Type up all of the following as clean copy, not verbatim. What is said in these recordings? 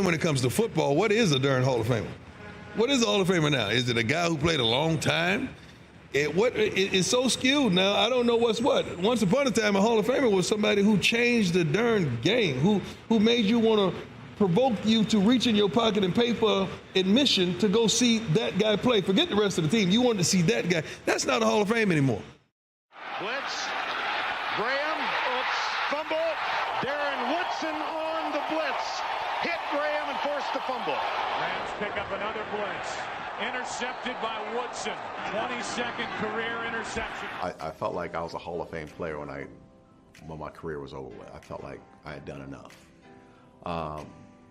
When it comes to football, what is a darn Hall of Famer? What is a Hall of Famer now? Is it a guy who played a long time? It's so skewed now. I don't know what's what. Once upon a time, a Hall of Famer was somebody who changed the darn game, who made you want to provoke you to reach in your pocket and pay for admission to go see that guy play. Forget the rest of the team. You wanted to see that guy. That's not a Hall of Fame anymore. Blitz. Graham. Oops. Fumble. Darren Woodson on the blitz. Hit Graham and forced the fumble. Rams pick up another blitz. Intercepted by Woodson. 22nd career interception. I felt like I was a Hall of Fame player when my career was over with. I felt like I had done enough.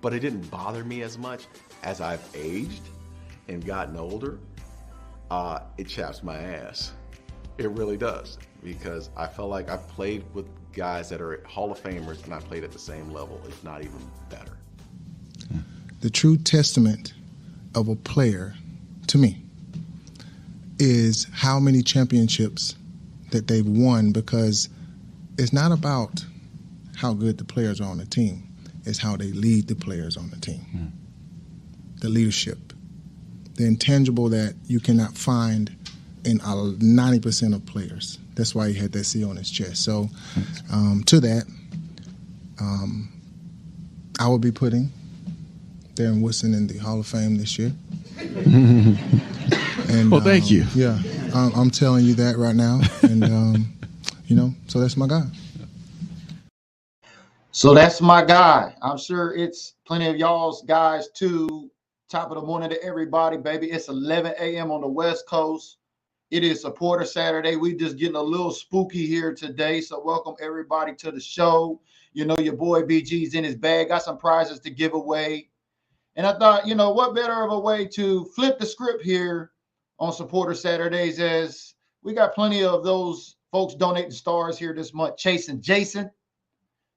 But it didn't bother me as much as I've aged and gotten older. It chaps my ass. It really does, because I felt like I played with guys that are Hall of Famers, and I played at the same level, if not even better. The true testament of a player, to me, is how many championships that they've won, because it's not about how good the players are on the team. It's how they lead the players on the team. The leadership, the intangible that you cannot find in 90% of players. That's why he had that C on his chest. So to that, I will be putting Darren Woodson in the Hall of Fame this year. And, well, thank you. Yeah, I'm telling you that right now. And, so that's my guy. So that's my guy. I'm sure it's plenty of y'all's guys too. Top of the morning to everybody, baby. It's 11 a.m. on the West Coast. It is Supporter Saturday. We just getting a little spooky here today. So welcome everybody to the show. You know, your boy BG's in his bag. Got some prizes to give away. And I thought, what better of a way to flip the script here on Supporter Saturdays, as we got plenty of those folks donating stars here this month, chasing Jason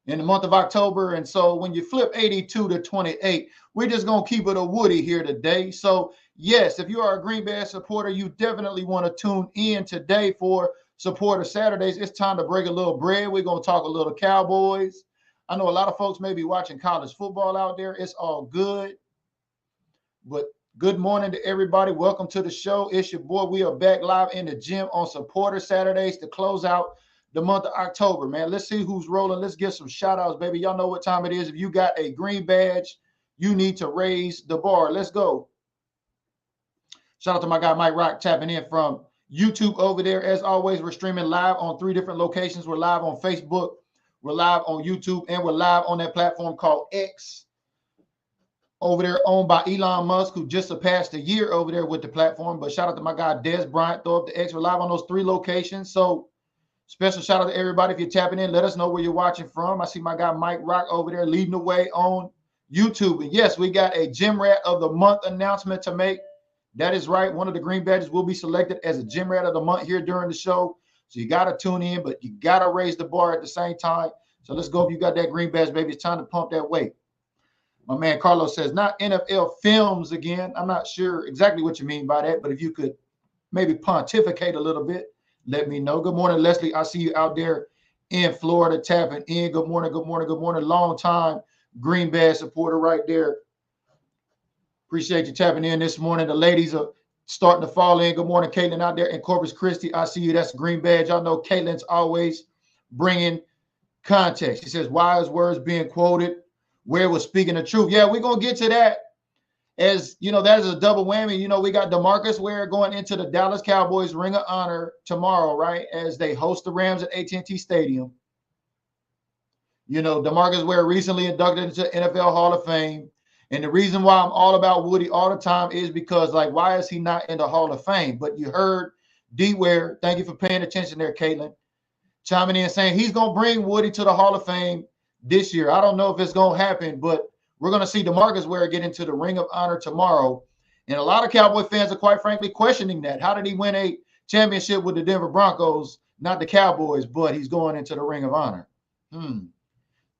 in the month of October. And so when you flip 82 to 28, we're just going to keep it a Woody here today. So yes, if you are a Green Bay supporter, you definitely want to tune in today for Supporter Saturdays. It's time to break a little bread. We're going to talk a little Cowboys. I know a lot of folks may be watching college football out there. It's all good. But good morning to everybody. Welcome to the show. It's your boy. We are back live in the gym on Supporter Saturdays to close out the month of October, man. Let's see who's rolling. Let's get some shout outs, baby. Y'all know what time it is. If you got a green badge, you need to raise the bar. Let's go. Shout out to my guy Mike Rock tapping in from YouTube over there. As always, we're streaming live on 3 different locations. We're live on Facebook, we're live on YouTube, and we're live on that platform called X over there, owned by Elon Musk, who just surpassed a year over there with the platform. But shout out to my guy Des Bryant. Throw up the X. We're live on those 3 locations. So special shout out to everybody. If you're tapping in, let us know where you're watching from. I see my guy Mike Rock over there leading the way on YouTube. And yes, we got a Gym Rat of the Month announcement to make. That is right. One of the green badges will be selected as a Gym Rat of the Month here during the show. So you got to tune in, but you got to raise the bar at the same time. So let's go. If you got that green badge, baby, it's time to pump that weight. My man Carlos says, not NFL films again. I'm not sure exactly what you mean by that, but if you could maybe pontificate a little bit, let me know. Good morning, Leslie. I see you out there in Florida tapping in. Good morning, good morning, good morning. Long time green badge supporter right there. Appreciate you tapping in this morning. The ladies are starting to fall in. Good morning, Caitlin out there in Corpus Christi. I see you. That's a green badge. Y'all know Caitlin's always bringing context. She says, wise words being quoted. Where was speaking the truth? Yeah, we're going to get to that. As you know, that is a double whammy. We got DeMarcus Ware going into the Dallas Cowboys Ring of Honor tomorrow, right? As they host the Rams at AT&T Stadium. DeMarcus Ware recently inducted into the NFL Hall of Fame. And the reason why I'm all about Woody all the time is because, why is he not in the Hall of Fame? But you heard D. Ware, thank you for paying attention there, Caitlin, chiming in saying he's going to bring Woody to the Hall of Fame this year. I don't know if it's going to happen, but we're going to see DeMarcus Ware get into the Ring of Honor tomorrow. And a lot of Cowboy fans are quite frankly questioning that. How did he win a championship with the Denver Broncos, not the Cowboys, but he's going into the Ring of Honor?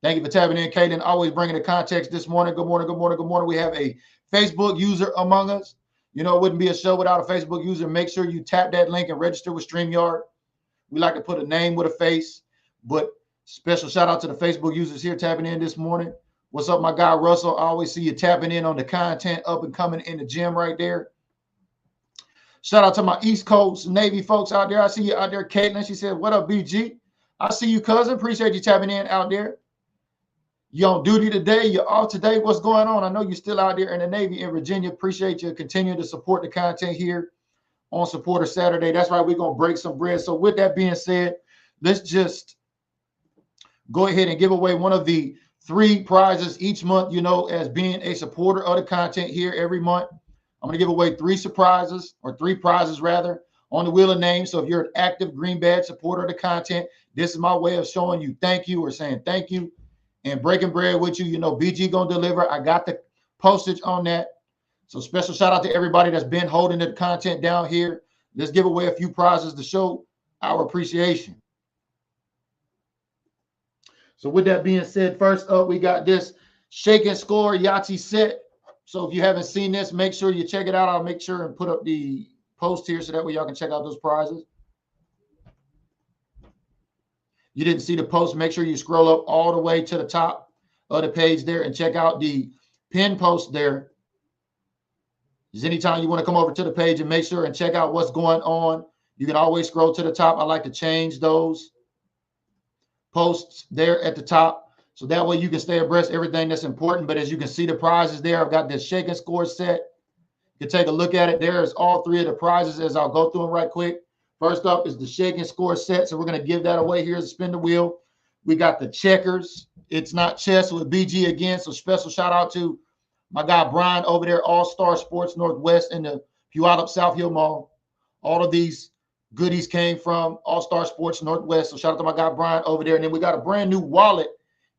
Thank you for tapping in, Caitlin. Always bringing the context this morning. Good morning, good morning, good morning. We have a Facebook user among us. It wouldn't be a show without a Facebook user. Make sure you tap that link and register with StreamYard. We like to put a name with a face, but special shout out to the Facebook users here tapping in this morning. What's up, my guy Russell? I always see you tapping in on the content, up and coming in the gym right there. Shout out to my East Coast Navy folks out there. I see you out there, Caitlin. She said, what up, BG? I see you, cousin. Appreciate you tapping in out there. You on duty today? You off today? What's going on? I know you're still out there in the Navy in Virginia. Appreciate you continuing to support the content here on Supporter Saturday. That's right. We're going to break some bread. So with that being said, let's just go ahead and give away one of the 3 prizes each month, you know, as being a supporter of the content here every month. I'm going to give away 3 surprises, or 3 prizes rather, on the Wheel of Names. So if you're an active green badge supporter of the content, this is my way of showing you thank you, or saying thank you and breaking bread with you. You know, BG going to deliver. I got the postage on that. So special shout out to everybody that's been holding the content down here. Let's give away a few prizes to show our appreciation. So with that being said, first up, we got this Shake and Score Yahtzee set. So if you haven't seen this, make sure you check it out. I'll make sure and put up the post here so that way y'all can check out those prizes. You didn't see the post, make sure you scroll up all the way to the top of the page there and check out the pin post there. Because anytime you want to come over to the page and make sure and check out what's going on, you can always scroll to the top. I like to change those posts there at the top, so that way you can stay abreast of everything that's important. But as you can see, the prizes there, I've got this Shake and Score set. You can take a look at it. There's all 3 of the prizes as I'll go through them right quick. First up is the Shake and Score set. So we're going to give that away here as a spin the wheel. We got the checkers. It's not chess with BG again. So special shout out to my guy Brian over there, All Star Sports Northwest in the Puyallup South Hill Mall. All of these goodies came from All Star Sports Northwest. So shout out to my guy Brian over there. And then we got a brand new wallet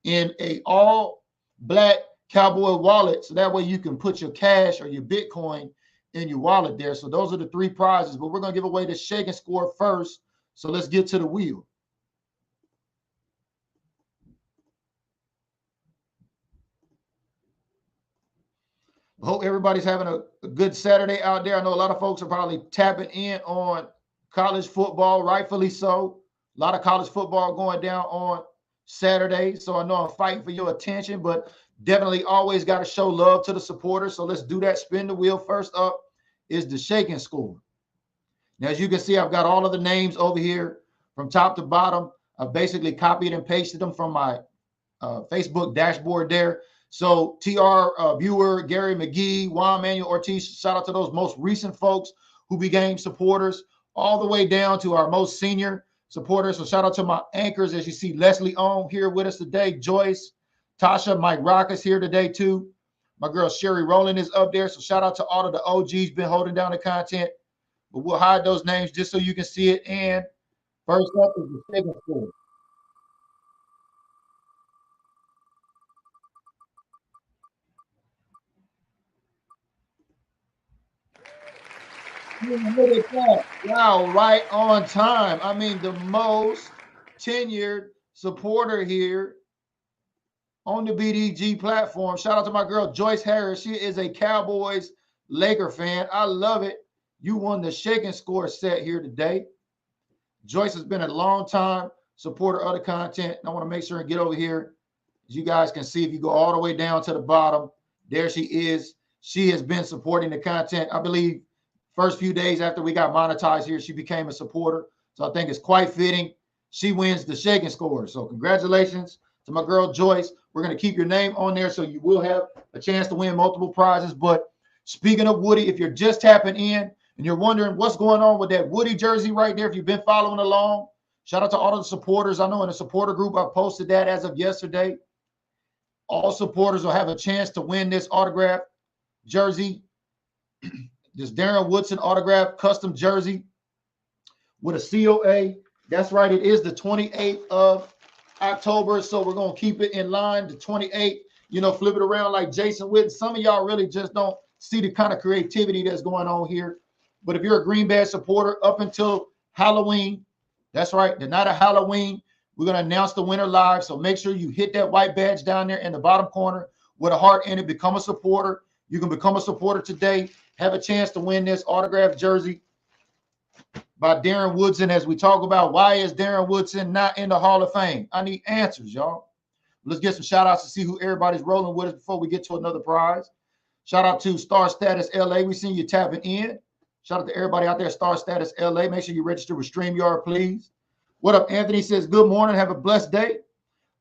in a all black cowboy wallet, so that way you can put your cash or your Bitcoin in your wallet there. So those are the 3 prizes, but we're going to give away the Shake and Score first. So let's get to the wheel. I hope everybody's having a good Saturday out there. I know a lot of folks are probably tapping in on college football, rightfully so. A lot of college football going down on Saturday, so I know I'm fighting for your attention, but definitely always got to show love to the supporters. So let's do that. Spin the wheel. First up is the Shake and Score. Now, as you can see, I've got all of the names over here from top to bottom. I've basically copied and pasted them from my Facebook dashboard there. So TR Viewer, Gary McGee, Juan Manuel Ortiz, shout out to those most recent folks who became supporters, all the way down to our most senior supporters. So shout out to my anchors. As you see, Leslie On here with us today, Joyce, Tasha, Mike Rock is here today too. My girl Sherry Rowland is up there. So shout out to all of the OGs been holding down the content. But we'll hide those names just so you can see it. And first up is the Shake and Score. Look at that. Wow, right on time. I mean, the most tenured supporter here on the BDG platform. Shout out to my girl Joyce Harris. She is a Cowboys Laker fan. I love it. You won the Shake and Score set here today. Joyce has been a long time supporter of the content. I want to make sure and get over here. As you guys can see, if you go all the way down to the bottom, there she is. She has been supporting the content. I believe first few days after we got monetized here, she became a supporter. So I think it's quite fitting. She wins the Shake and Score. So congratulations to my girl Joyce. We're going to keep your name on there so you will have a chance to win multiple prizes. But speaking of Woody, if you're just tapping in and you're wondering what's going on with that Woody jersey right there, if you've been following along, shout out to all of the supporters. I know in the supporter group, I posted that as of yesterday. All supporters will have a chance to win this autograph jersey. This Darren Woodson autograph custom jersey with a COA. That's right. It is the 28th of October. So we're going to keep it in line. The 28th, you know, flip it around like Jason Witten. Some of y'all really just don't see the kind of creativity that's going on here. But if you're a Green Bay supporter up until Halloween, that's right, the night of Halloween, we're going to announce the winner live. So make sure you hit that white badge down there in the bottom corner with a heart in it. Become a supporter. You can become a supporter today. Have a chance to win this autographed jersey by Darren Woodson. As we talk about why is Darren Woodson not in the Hall of Fame? I need answers, y'all. Let's get some shout outs to see who everybody's rolling with us before we get to another prize. Shout out to Star Status LA. We seen you tapping in. Shout out to everybody out there, Star Status LA. Make sure you register with StreamYard, please. What up, Anthony says, good morning. Have a blessed day.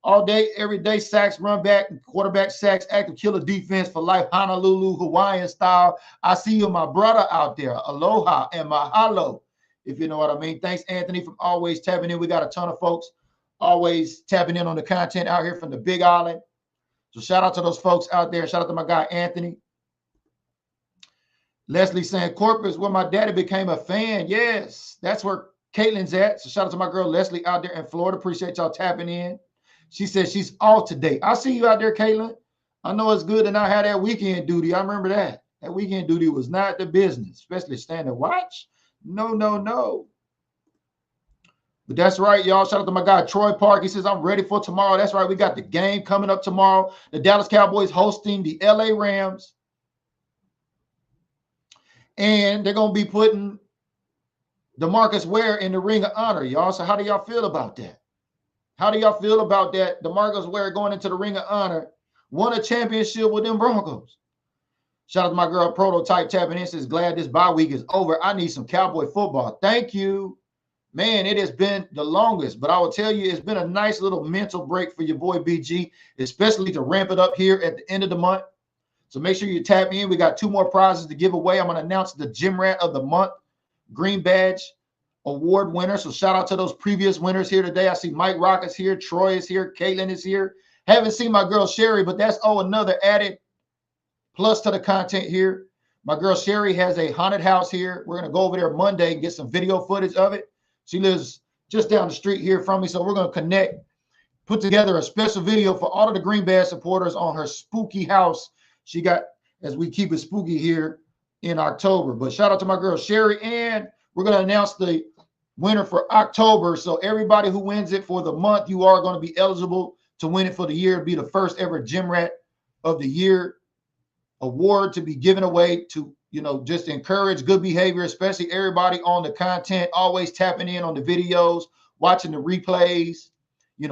All day, every day, sacks, run back, quarterback sacks, active killer defense for life, Honolulu, Hawaiian style. I see you, my brother out there. Aloha and mahalo, if you know what I mean. Thanks, Anthony, for always tapping in. We got a ton of folks always tapping in on the content out here from the Big Island. So shout out to those folks out there. Shout out to my guy, Anthony. Leslie saying, Corpus, where my daddy became a fan. Yes, that's where Caitlin's at. So shout out to my girl, Leslie, out there in Florida. Appreciate y'all tapping in. She says she's off today. I see you out there, Caitlin. I know it's good to not have that weekend duty. I remember that. That weekend duty was not the business, especially standing watch. No, no, no. But that's right, y'all. Shout out to my guy, Troy Park. He says, I'm ready for tomorrow. That's right. We got the game coming up tomorrow. The Dallas Cowboys hosting the LA Rams. And they're going to be putting DeMarcus Ware in the Ring of Honor, y'all. So how do y'all feel about that? How do y'all feel about that? DeMarcus Ware going into the Ring of Honor, won a championship with them Broncos. Shout out to my girl, Prototype, tapping in. Says, glad this bye week is over. I need some Cowboy football. Thank you. Man, it has been the longest, but I will tell you, it's been a nice little mental break for your boy BG, especially to ramp it up here at the end of the month. So make sure you tap in. We got 2 more prizes to give away. I'm going to announce the Gym Rat of the Month Green Badge Award winner. So shout out to those previous winners here today. I see Mike Rock is here. Troy is here. Caitlin is here. Haven't seen my girl Sherry, but that's another added plus to the content here. My girl Sherry has a haunted house here. We're going to go over there Monday and get some video footage of it. She lives just down the street here from me, so we're going to connect, put together a special video for all of the Green Badge supporters on her spooky house she got, as we keep it spooky here in October. But shout out to my girl Sherry, and we're going to announce the winner for October. So everybody who wins it for the month, you are going to be eligible to win it for the year. It'll be the first ever Gym Rat of the Year award to be given away to, just encourage good behavior, especially everybody on the content, always tapping in on the videos, watching the replays,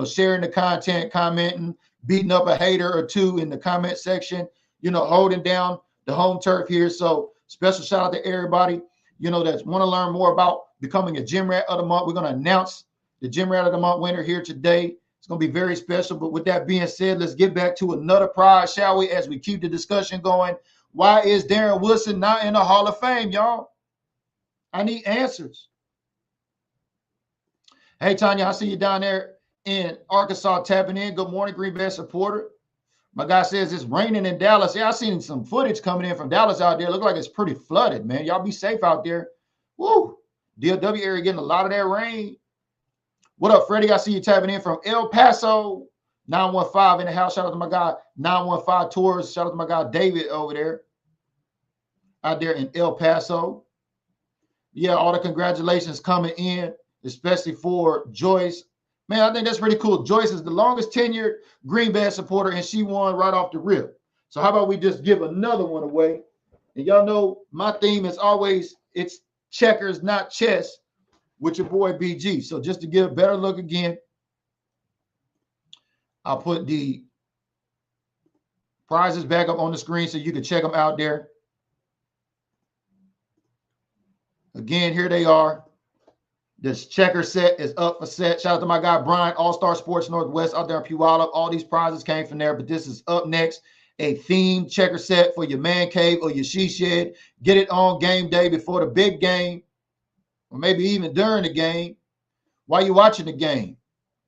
sharing the content, commenting, beating up a hater or two in the comment section, holding down the home turf here. So special shout out to everybody, that want to learn more about becoming a Gym Rat of the Month. We're going to announce the Gym Rat of the Month winner here today. It's going to be very special. But with that being said, let's get back to another prize, shall we, as we keep the discussion going. Why is Darren Woodson not in the Hall of Fame, y'all? I need answers. Hey, Tanya, I see you down there in Arkansas tapping in. Good morning, Green Bay supporter. My guy says it's raining in Dallas. Yeah, I seen some footage coming in from Dallas out there. Look like it's pretty flooded, man. Y'all be safe out there. Woo! DFW area getting a lot of that rain. What up, Freddie? I see you tapping in from El Paso. 915 in the house. Shout out to my guy, 915 Tours. Shout out to my guy, David, over there. Out there in El Paso. Yeah, all the congratulations coming in, especially for Joyce. Man, I think that's pretty cool. Joyce is the longest tenured Green Bay supporter, and she won right off the rip. So how about we just give another one away? And y'all know my theme is always, it's checkers, not chess, with your boy BG. So just to give a better look again, I'll put the prizes back up on the screen so you can check them out there. Again, here they are. This checker set is up for set. Shout out to my guy, Brian, All-Star Sports Northwest out there in Puyallup. All these prizes came from there, but this is up next. A themed checker set for your man cave or your she shed. Get it on game day before the big game, or maybe even during the game while you're watching the game.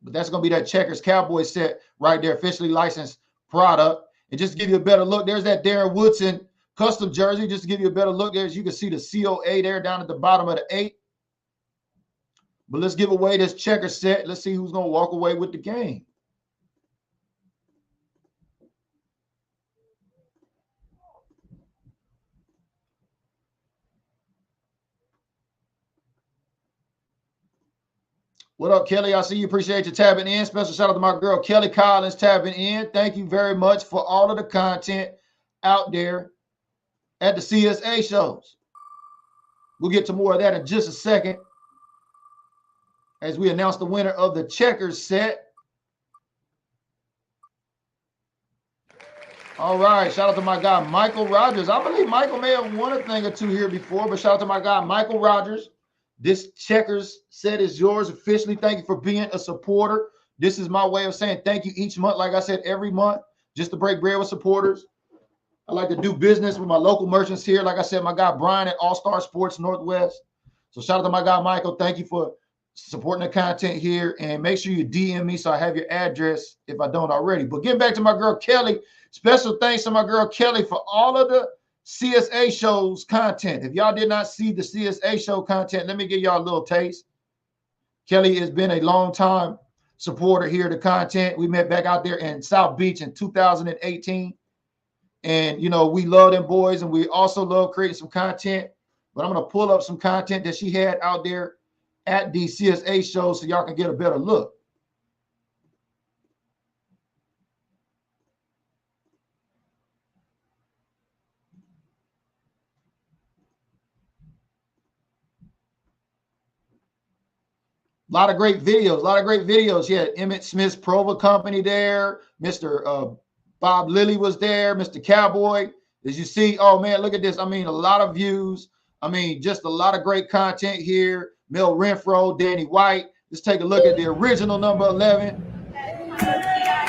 But that's going to be that Checkers Cowboy set right there, officially licensed product. And just to give you a better look, there's that Darren Woodson custom jersey. Just to give you a better look there, as you can see the COA there down at the bottom of the 8. But let's give away this checker set. Let's see who's going to walk away with the game. What up, Kelly? I see you. Appreciate you tapping in. Special shout out to my girl, Kelly Collins, tapping in. Thank you very much for all of the content out there at the CSA shows. We'll get to more of that in just a second as we announce the winner of the checkers set. All right. Shout out to my guy, Michael Rogers. I believe Michael may have won a thing or two here before, but shout out to my guy, Michael Rogers. This checkers set is yours officially. Thank you for being a supporter. This is my way of saying thank you each month. Like I said, every month, just to break bread with supporters. I like to do business with my local merchants here. Like I said, my guy Brian at All Star Sports Northwest. So shout out to my guy Michael. Thank you for supporting the content here. And make sure you DM me so I have your address if I don't already. But getting back to my girl Kelly, special thanks to my girl Kelly for all of the CSA shows content. If y'all did not see the CSA show content, let me give y'all a little taste. Kelly has been a long time supporter here of the content. We met back out there in South Beach in 2018. And, you know, we love them boys, and we also love creating some content. But I'm going to pull up some content that she had out there at the CSA show so y'all can get a better look. A lot of great videos. She had Emmett Smith's Prova company there. Mr. Bob Lilly was there. Mr. Cowboy. As you see, oh, man, look at this. I mean, a lot of views. I mean, just a lot of great content here. Mel Renfro, Danny White. Let's take a look at the original number 11.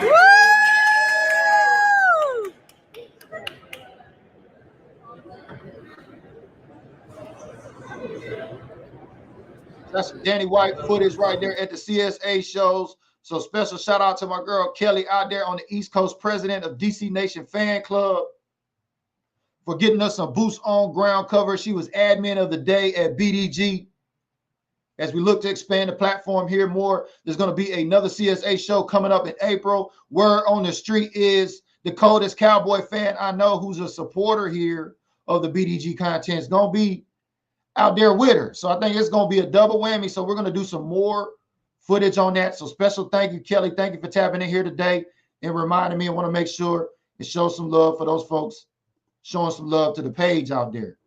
Woo! That's Danny White footage right there at the CSA shows. So special shout out to my girl Kelly out there on the East Coast, president of DC Nation Fan Club, for getting us some Boost on ground coverage. She was admin of the day at BDG. As we look to expand the platform here more, there's going to be another CSA show coming up in April. Word on the street is the coldest Cowboy fan I know who's a supporter here of the BDG content is going to be out there with her. So I think it's going to be a double whammy. So we're going to do some more footage on that. So special thank you, Kelly. Thank you for tapping in here today and reminding me. I want to make sure and show some love for those folks showing some love to the page out there.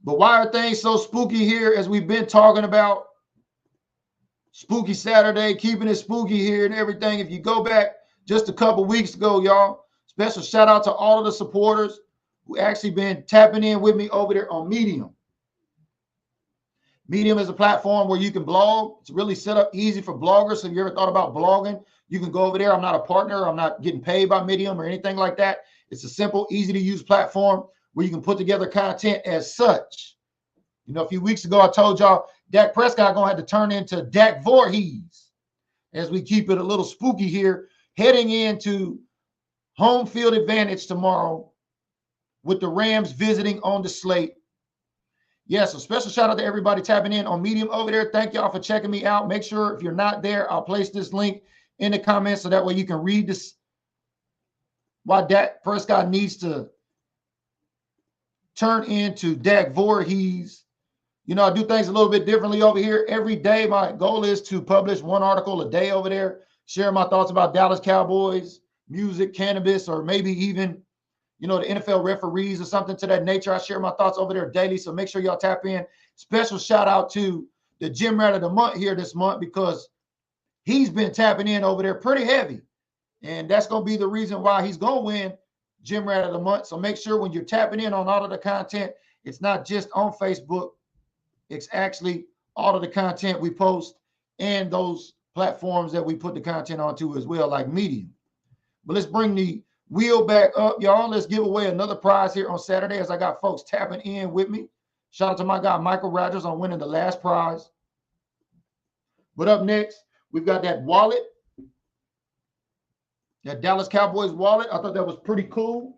But why are things so spooky here as we've been talking about? Spooky Saturday, keeping it spooky here and everything. If you go back just a couple weeks ago, y'all, special shout out to all of the supporters who actually been tapping in with me over there on Medium. Medium is a platform where you can blog. It's really set up easy for bloggers. So if you ever thought about blogging, you can go over there. I'm not a partner. I'm not getting paid by Medium or anything like that. It's a simple, easy to use platform where you can put together content as such. You know, a few weeks ago, I told y'all Dak Prescott going to have to turn into Dak Voorhees as we keep it a little spooky here, heading into home field advantage tomorrow with the Rams visiting on the slate. Yes, a special shout out to everybody tapping in on Medium over there. Thank y'all for checking me out. Make sure if you're not there, I'll place this link in the comments so that way you can read this, why Dak Prescott needs to turn into Dak Voorhees. You know, I do things a little bit differently over here. Every day, my goal is to publish one article a day over there, share my thoughts about Dallas Cowboys, music, cannabis, or maybe even, you know, the NFL referees or something to that nature. I share my thoughts over there daily, so make sure y'all tap in. Special shout out to the Gym Rat of the Month here this month because he's been tapping in over there pretty heavy. And that's going to be the reason why he's going to win Gym Rat of the Month. So make sure when you're tapping in on all of the content, it's not just on Facebook. It's actually all of the content we post and those platforms that we put the content onto as well, like Medium. But let's bring the wheel back up, y'all. Let's give away another prize here on Saturday as I got folks tapping in with me. Shout out to my guy, Michael Rogers, on winning the last prize. But up next, we've got that wallet, that Dallas Cowboys wallet. I thought that was pretty cool.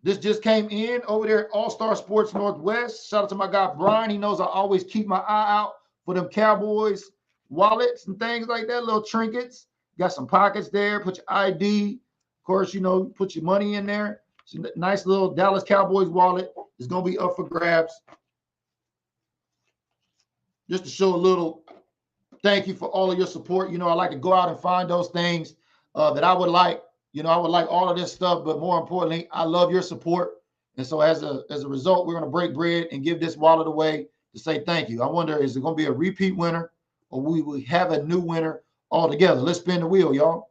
This just came in over there at All-Star Sports Northwest. Shout out to my guy, Brian. He knows I always keep my eye out for them Cowboys wallets and things like that, little trinkets. Got some pockets there. Put your ID. Of course, you know, put your money in there. It's a nice little Dallas Cowboys wallet. It's going to be up for grabs. Just to show a little thank you for all of your support. You know, I like to go out and find those things that I would like. You know, I would like all of this stuff, but more importantly, I love your support. And so as a result, we're going to break bread and give this wallet away to say thank you. I wonder, is it going to be a repeat winner or will we have a new winner altogether? Let's spin the wheel, y'all.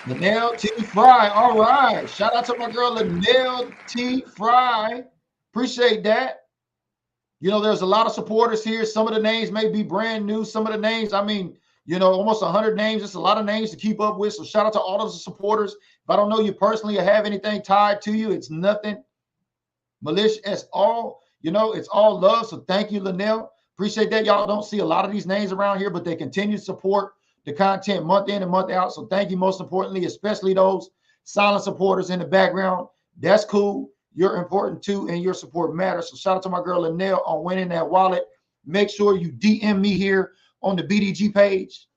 Linnell T. Fry. All right. Shout out to my girl, Linnell T. Fry. Appreciate that. You know, there's a lot of supporters here. Some of the names may be brand new. Some of the names, I mean, you know, almost 100 names. It's a lot of names to keep up with. So shout out to all of the supporters. If I don't know you personally or have anything tied to you, it's nothing malicious at all. You know, it's all love. So thank you, Linnell. Appreciate that. Y'all don't see a lot of these names around here, but they continue to support the content month in and month out. So thank you, most importantly, especially those silent supporters in the background. That's cool. You're important too, and your support matters. So shout out to my girl Linnell on winning that wallet. Make sure you DM me here on the BDG page.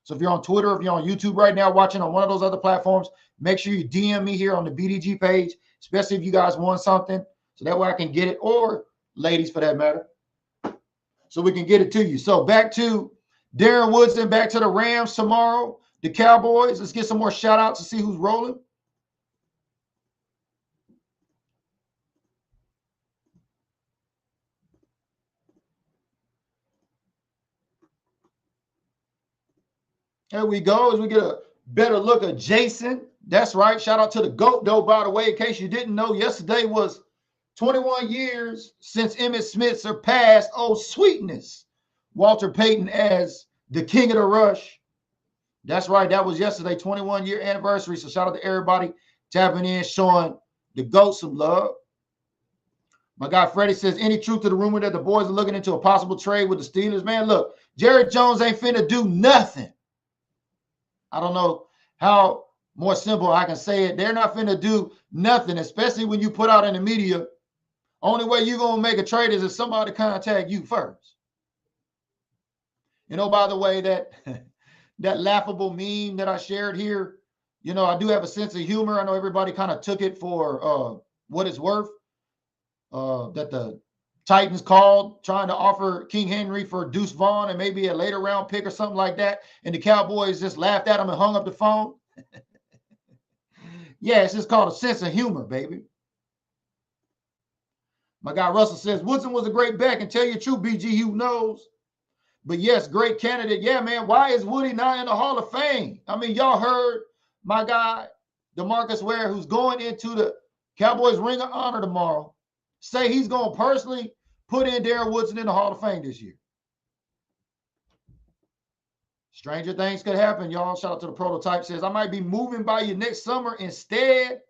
So if you're on Twitter, if you're on YouTube right now watching on one of those other platforms, make sure you DM me here on the BDG page, especially if you guys want something, so that way I can get it, or ladies for that matter, so we can get it to you. So back to Darren Woodson, back to the Rams tomorrow, the Cowboys. Let's get some more shout outs to see who's rolling. There we go. As we get a better look at Jason. That's right. Shout out to the GOAT, though, by the way, in case you didn't know, yesterday was 21 years since Emmitt Smith surpassed, oh, sweetness, Walter Payton as the king of the rush. That's right. That was yesterday, 21-year anniversary. So shout out to everybody tapping in, showing the GOAT some love. My guy Freddie says, any truth to the rumor that the boys are looking into a possible trade with the Steelers? Man, look, Jared Jones ain't finna do nothing. I don't know how more simple I can say it. They're not finna do nothing, especially when you put out in the media. Only way you're going to make a trade is if somebody contact you first. You know, by the way, that laughable meme that I shared here, you know, I do have a sense of humor. I know everybody kind of took it for what it's worth. That the Titans called trying to offer King Henry for Deuce Vaughn and maybe a later round pick or something like that. And the Cowboys just laughed at him and hung up the phone. Yeah, it's just called a sense of humor, baby. My guy Russell says, Woodson was a great back, and tell you the truth, BG, who knows? But yes, great candidate. Yeah, man, why is Woody not in the Hall of Fame? I mean, y'all heard my guy, DeMarcus Ware, who's going into the Cowboys Ring of Honor tomorrow, say he's going to personally put in Darren Woodson in the Hall of Fame this year. Stranger things could happen, y'all. Shout out to the Prototype. Says, I might be moving by you next summer instead.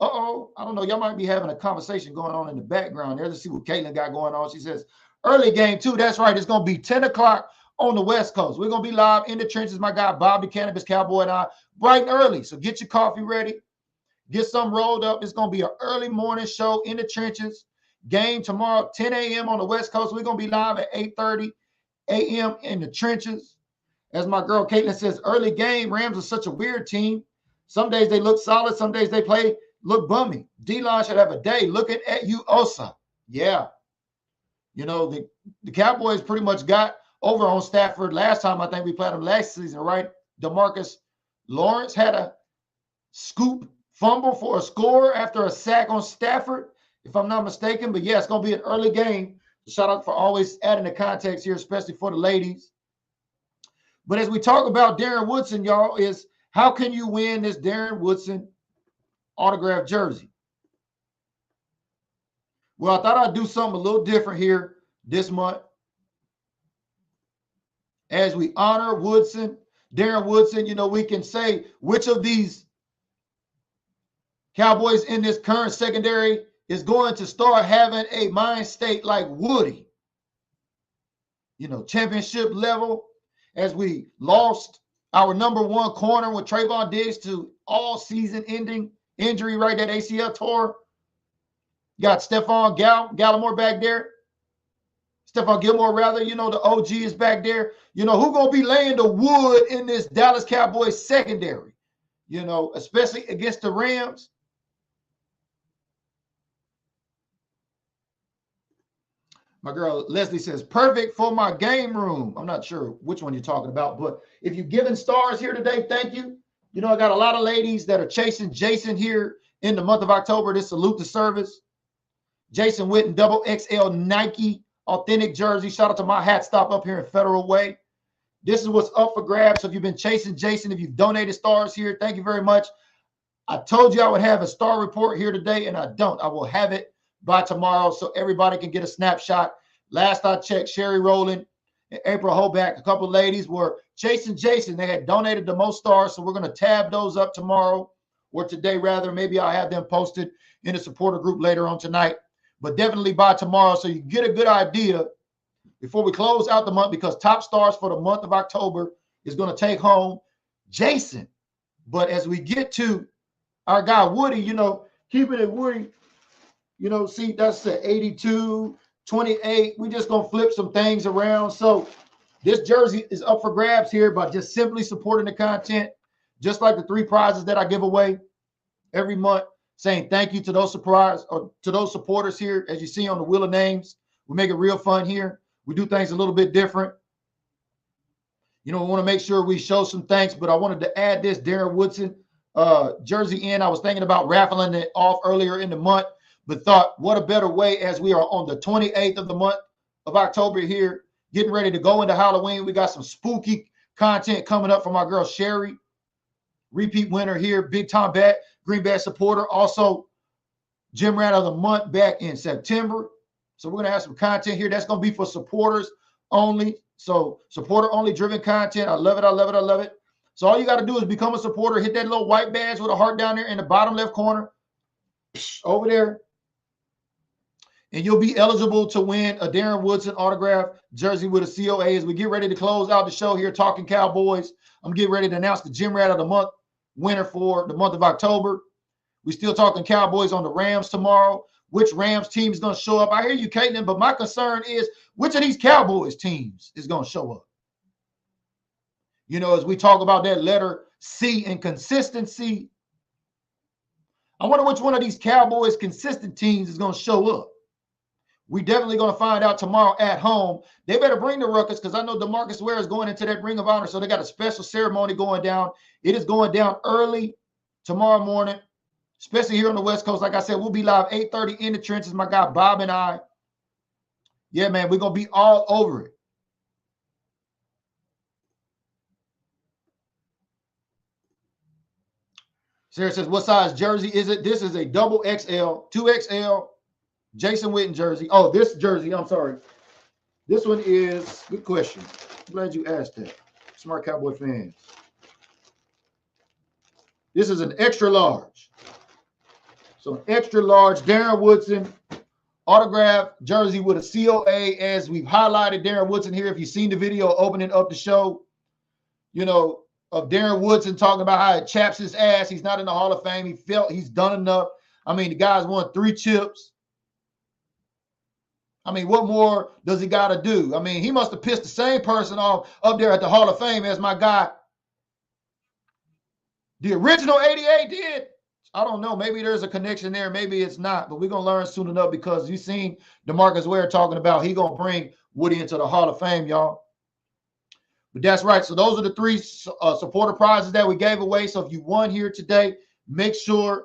Uh-oh. I don't know. Y'all might be having a conversation going on in the background there. Let's see what Caitlin got going on. She says, early game, too. That's right. It's going to be 10 o'clock on the West Coast. We're going to be live in the trenches. My guy, Bob the Cannabis Cowboy, and I, bright and early. So get your coffee ready. Get some rolled up. It's going to be an early morning show in the trenches. Game tomorrow, 10 a.m. on the West Coast. We're going to be live at 8:30 a.m. in the trenches. As my girl Caitlin says, early game, Rams are such a weird team. Some days they look solid. Some days they look bummy. D-line should have a day. Looking at you, Osa. Yeah. You know, the Cowboys pretty much got over on Stafford last time. I think we played them last season, right? DeMarcus Lawrence had a scoop fumble for a score after a sack on Stafford, if I'm not mistaken. But, yeah, it's going to be an early game. Shout out for always adding the context here, especially for the ladies. But as we talk about Darren Woodson, y'all, is how can you win this Darren Woodson autographed jersey? Well, I thought I'd do something a little different here this month. As we honor Woodson, Darren Woodson, you know, we can say which of these Cowboys in this current secondary is going to start having a mind state like Woody. You know, championship level, as we lost our number one corner with Trayvon Diggs to all season ending injury, right? That ACL tour. Got Stephon Gallimore back there. Stephon Gilmore, rather. You know, the OG is back there. You know, who going to be laying the wood in this Dallas Cowboys secondary? You know, especially against the Rams. My girl Leslie says, perfect for my game room. I'm not sure which one you're talking about, but if you're giving stars here today, thank you. You know, I got a lot of ladies that are chasing Jason here in the month of October. This salute to service. Jason Witten, double XL Nike authentic jersey. Shout out to my hat stop up here in Federal Way. This is what's up for grabs. So if you've been chasing Jason, if you've donated stars here, thank you very much. I told you I would have a star report here today, and I don't. I will have it by tomorrow so everybody can get a snapshot. Last I checked, Sherry Rowland and April Hoback, a couple of ladies were chasing Jason. They had donated the most stars, so we're going to tab those up tomorrow, or today rather. Maybe I'll have them posted in the supporter group later on tonight, but definitely by tomorrow so you get a good idea before we close out the month, because top stars for the month of October is going to take home Jason. But as we get to our guy Woody, you know, keeping it Woody, you know, see, that's the 82, 28. We just going to flip some things around. So this jersey is up for grabs here by just simply supporting the content, just like the 3 prizes that I give away every month, saying thank you to those supporters here. As you see on the Wheel of Names, we make it real fun here. We do things a little bit different. You know, we want to make sure we show some thanks, but I wanted to add this Darren Woodson jersey in. I was thinking about raffling it off earlier in the month, but thought what a better way as we are on the 28th of the month of October here, getting ready to go into Halloween. We got some spooky content coming up from our girl Sherry, repeat winner here, big time bet, Green Bay supporter, also Gym Rat of the Month back in September. So we're going to have some content here. That's going to be for supporters only. So supporter only driven content. I love it. I love it. I love it. So all you got to do is become a supporter. Hit that little white badge with a heart down there in the bottom left corner over there. And you'll be eligible to win a Darren Woodson autographed jersey with a COA. As we get ready to close out the show here, talking Cowboys, I'm getting ready to announce the Gym Rat of the Month winner for the month of October. We're still talking Cowboys on the Rams tomorrow. Which Rams team is going to show up? I hear you, Caitlin, but my concern is which of these Cowboys teams is going to show up? You know, as we talk about that letter C and consistency, I wonder which one of these Cowboys consistent teams is going to show up. We definitely going to find out tomorrow at home. They better bring the ruckus because I know DeMarcus Ware is going into that Ring of Honor, so they got a special ceremony going down. It is going down early tomorrow morning, especially here on the West Coast. Like I said, we'll be live 8:30 in the trenches, my guy Bob and I. Yeah, man, we're going to be all over it. Sarah says, what size jersey is it? This is a double XL, 2XL Jason Witten jersey. Oh, this jersey, I'm sorry. This one is, good question. I'm glad you asked that. Smart Cowboy fans. This is an extra large. So an extra large Darren Woodson autograph jersey with a COA, as we've highlighted Darren Woodson here. If you've seen the video opening up the show, you know, of Darren Woodson talking about how it chaps his ass. He's not in the Hall of Fame. He felt he's done enough. I mean, the guy's won 3 chips. I mean, what more does he got to do? I mean, he must have pissed the same person off up there at the Hall of Fame as my guy, the original 88 did. I don't know. Maybe there's a connection there. Maybe it's not. But we're going to learn soon enough, because you've seen DeMarcus Ware talking about he going to bring Woody into the Hall of Fame, y'all. But that's right. So those are the 3 supporter prizes that we gave away. So if you won here today, make sure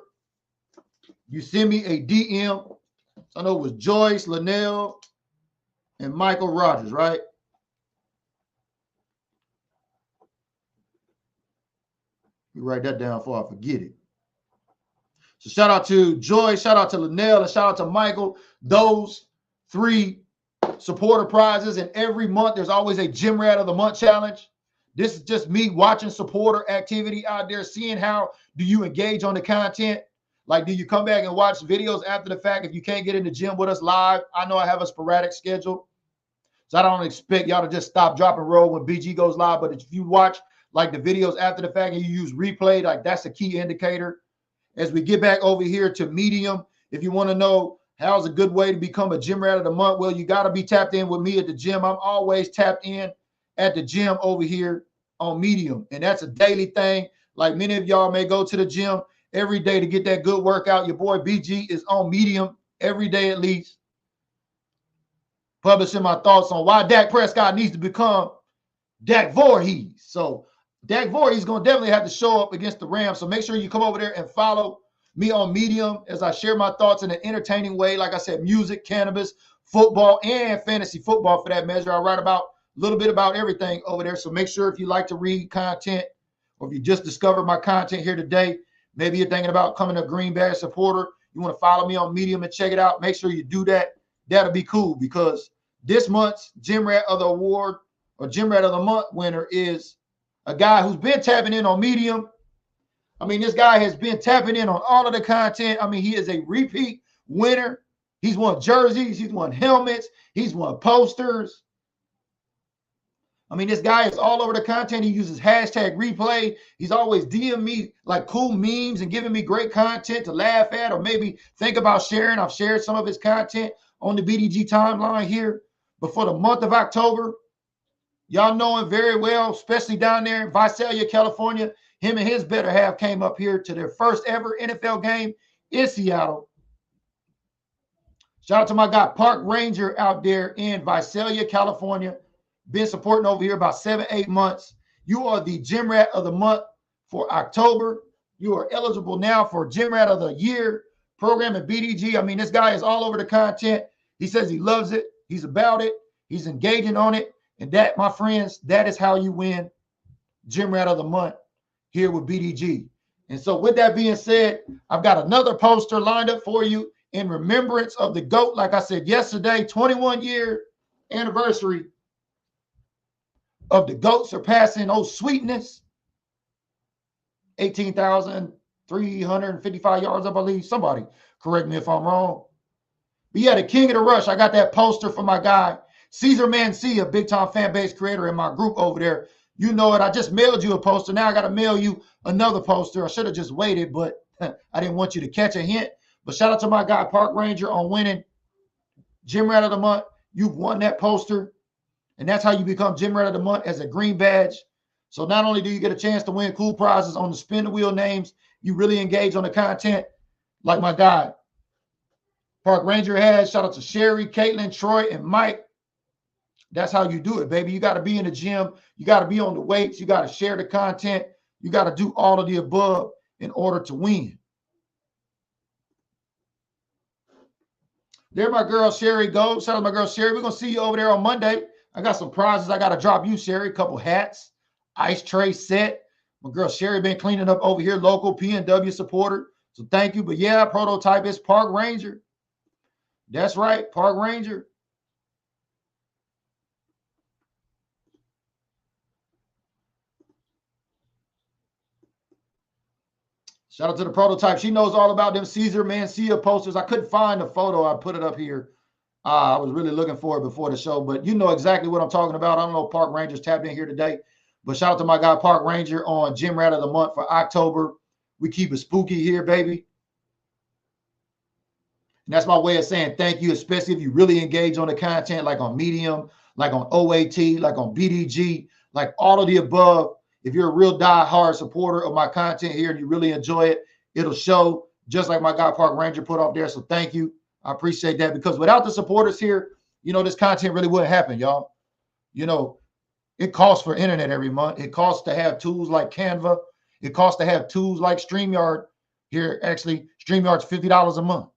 you send me a DM. I know it was Joyce, Linnell, and Michael Rogers, right? You write that down before I forget it. So shout out to Joyce, shout out to Linnell, and shout out to Michael. Those 3 supporter prizes, and every month there's always a Gym Rat of the Month challenge. This is just me watching supporter activity out there, seeing how do you engage on the content. Like, do you come back and watch videos after the fact if you can't get in the gym with us live? I know I have a sporadic schedule, so I don't expect y'all to just stop, drop, and roll when BG goes live. But if you watch like the videos after the fact and you use replay, like that's a key indicator. As we get back over here to Medium, if you want to know how's a good way to become a Gym Rat of the Month, well, you got to be tapped in with me at the gym. I'm always tapped in at the gym over here on Medium, and that's a daily thing. Like many of y'all may go to the gym every day to get that good workout. Your boy BG is on Medium every day at least, publishing my thoughts on why Dak Prescott needs to become Dak Voorhees. So Dak Voorhees is going to definitely have to show up against the Rams. So make sure you come over there and follow me on Medium as I share my thoughts in an entertaining way. Like I said, music, cannabis, football, and fantasy football for that measure. I write about little bit about everything over there. So make sure if you like to read content, or if you just discovered my content here today, maybe you're thinking about coming a Green Badge supporter, you want to follow me on Medium and check it out, make sure you do that. That'll be cool, because this month's Gym Rat of the Award or Gym Rat of the Month winner is a guy who's been tapping in on Medium. I mean, this guy has been tapping in on all of the content. I mean, he is a repeat winner. He's won jerseys. He's won helmets. He's won posters. I mean, this guy is all over the content. He uses hashtag replay. He's always DM me like cool memes and giving me great content to laugh at or maybe think about sharing. I've shared some of his content on the BDG timeline here. But for the month of October, y'all know him very well, especially down there in Visalia, California. Him and his better half came up here to their first ever NFL game in Seattle. Shout out to my guy, Park Ranger, out there in Visalia, California. Been supporting over here about 7-8 months. You are the Gym Rat of the Month for October. You are eligible now for Gym Rat of the Year program at BDG. I mean, this guy is all over the content. He says he loves it. He's about it. He's engaging on it. And that, my friends, that is how you win Gym Rat of the Month here with BDG. And so with that being said, I've got another poster lined up for you in remembrance of the GOAT. Like I said yesterday, 21-year anniversary of the GOAT surpassing old Sweetness. 18,355 yards, I believe. Somebody correct me if I'm wrong. But yeah, the King of the Rush. I got that poster from my guy, Cesar Mancia, big-time fan base creator in my group over there. You know it. I just mailed you a poster. Now I got to mail you another poster. I should have just waited, but I didn't want you to catch a hint. But shout out to my guy, Park Ranger, on winning Gym Rat of the Month. You've won that poster. And that's how you become Gym Rat of the Month, as a green badge. So not only do you get a chance to win cool prizes on the spin the wheel names, you really engage on the content like my guy, Park Ranger, has. Shout out to Sherry, Caitlin, Troy, and Mike. That's how you do it, baby. You got to be in the gym. You got to be on the weights. You got to share the content. You got to do all of the above in order to win. There my girl Sherry goes. Shout out to my girl Sherry. We're going to see you over there on Monday. I got some prizes I got to drop you, Sherry. A couple hats, ice tray set. My girl Sherry been cleaning up over here, local PNW supporter. So thank you. But yeah, prototype is Park Ranger. That's right, Park Ranger. Shout out to the prototype. She knows all about them Cesar Mancia posters. I couldn't find the photo. I put it up here. I was really looking for it before the show, but you know exactly what I'm talking about. I don't know if Park Ranger's tapped in here today, but shout out to my guy, Park Ranger, on Gym Rat of the Month for October. We keep it spooky here, baby. And that's my way of saying thank you, especially if you really engage on the content, like on Medium, like on OAT, like on BDG, like all of the above. If you're a real die-hard supporter of my content here and you really enjoy it, it'll show, just like my guy Park Ranger put up there. So thank you. I appreciate that, because without the supporters here, you know, this content really wouldn't happen, y'all. You know, it costs for internet every month. It costs to have tools like Canva. It costs to have tools like StreamYard. Here, actually, StreamYard's $50 a month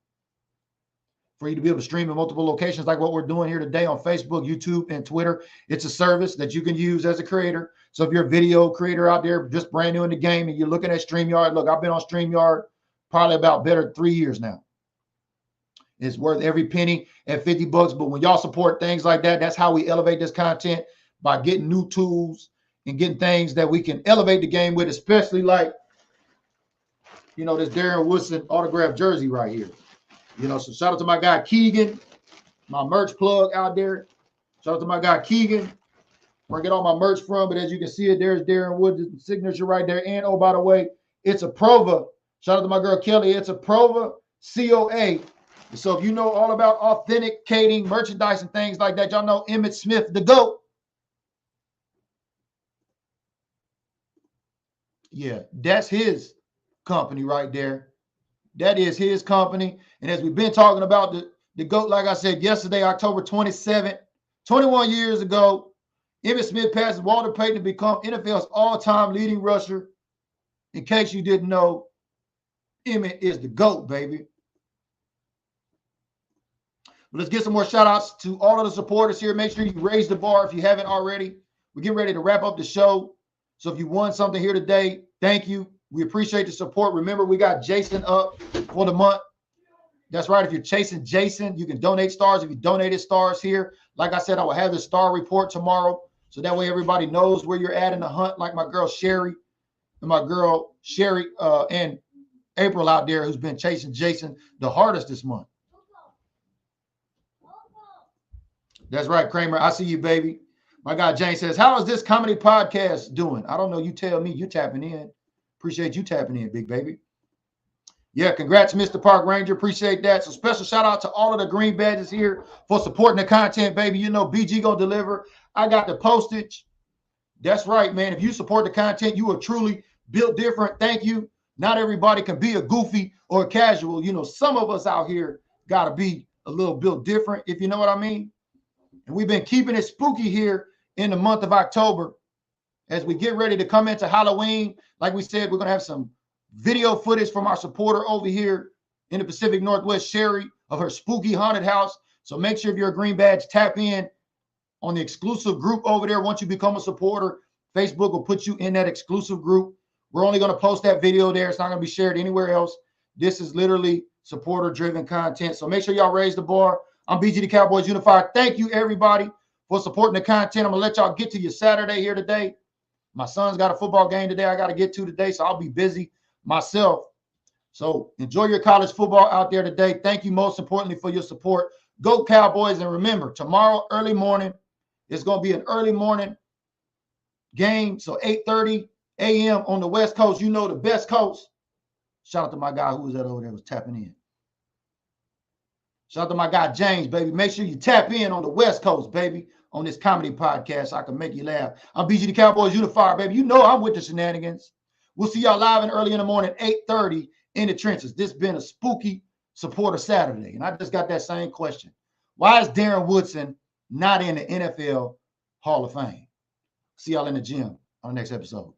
for you to be able to stream in multiple locations like what we're doing here today on Facebook, YouTube, and Twitter. It's a service that you can use as a creator. So if you're a video creator out there just brand new in the game and you're looking at StreamYard, look, I've been on StreamYard probably about better 3 years now. It's worth every penny at $50. But when y'all support things like that, that's how we elevate this content, by getting new tools and getting things that we can elevate the game with, especially like, you know, this Darren Woodson autographed jersey right here. You know, so shout out to my guy Keegan, my merch plug out there. Shout out to my guy Keegan, where I get all my merch from. But as you can see it, there's Darren Wood's signature right there. And oh, by the way, it's a Prova. Shout out to my girl Kelly. It's a Prova COA. So if you know all about authenticating merchandise and things like that, y'all know Emmitt Smith, the GOAT. Yeah, that's his company right there. That is his company. And as we've been talking about the GOAT, like I said yesterday, October 27th, 21 years ago, Emmitt Smith passes Walter Payton to become NFL's all-time leading rusher. In case you didn't know, Emmitt is the GOAT, baby. Let's get some more shout outs to all of the supporters here. Make sure you raise the bar if you haven't already. We're getting ready to wrap up the show. So if you won something here today, thank you. We appreciate the support. Remember, we got Jason up for the month. That's right. If you're chasing Jason, you can donate stars. If you donated stars here, like I said, I will have the star report tomorrow. So that way everybody knows where you're at in the hunt, like my girl Sherry and my girl Sherry and April out there who's been chasing Jason the hardest this month. That's right, Kramer. I see you, baby. My guy James says, how is this comedy podcast doing? I don't know. You tell me. You tapping in. Appreciate you tapping in, big baby. Yeah, congrats, Mr. Park Ranger. Appreciate that. So special shout out to all of the green badges here for supporting the content, baby. You know BG gonna deliver. I got the postage. That's right, man. If you support the content, you are truly built different. Thank you. Not everybody can be a goofy or a casual. You know, some of us out here got to be a little built different, if you know what I mean. And we've been keeping it spooky here in the month of October as we get ready to come into Halloween. Like we said, we're going to have some video footage from our supporter over here in the Pacific Northwest, Sherry, of her spooky haunted house. So make sure if you're a green badge, tap in on the exclusive group over there. Once you become a supporter, Facebook will put you in that exclusive group. We're only going to post that video there. It's not going to be shared anywhere else. This is literally supporter-driven content. So make sure y'all raise the bar. I'm BG the Cowboys Unified. Thank you, everybody, for supporting the content. I'm going to let y'all get to your Saturday here today. My son's got a football game today I got to get to today, so I'll be busy myself. So enjoy your college football out there today. Thank you most importantly for your support. Go Cowboys. And remember, tomorrow early morning, it's going to be an early morning game. So 8:30 a.m. on the West Coast. You know the best coast. Shout out to my guy who was that over there was tapping in. Shout out to my guy James, baby. Make sure you tap in on the West Coast, baby, on this comedy podcast. I can make you laugh. I'm BG the Cowboys Unified, baby. You know I'm with the shenanigans. We'll see y'all live and early in the morning, 8:30 in the trenches. This been a spooky supporter Saturday. And I just got that same question. Why is Darren Woodson not in the NFL Hall of Fame? See y'all in the gym on the next episode.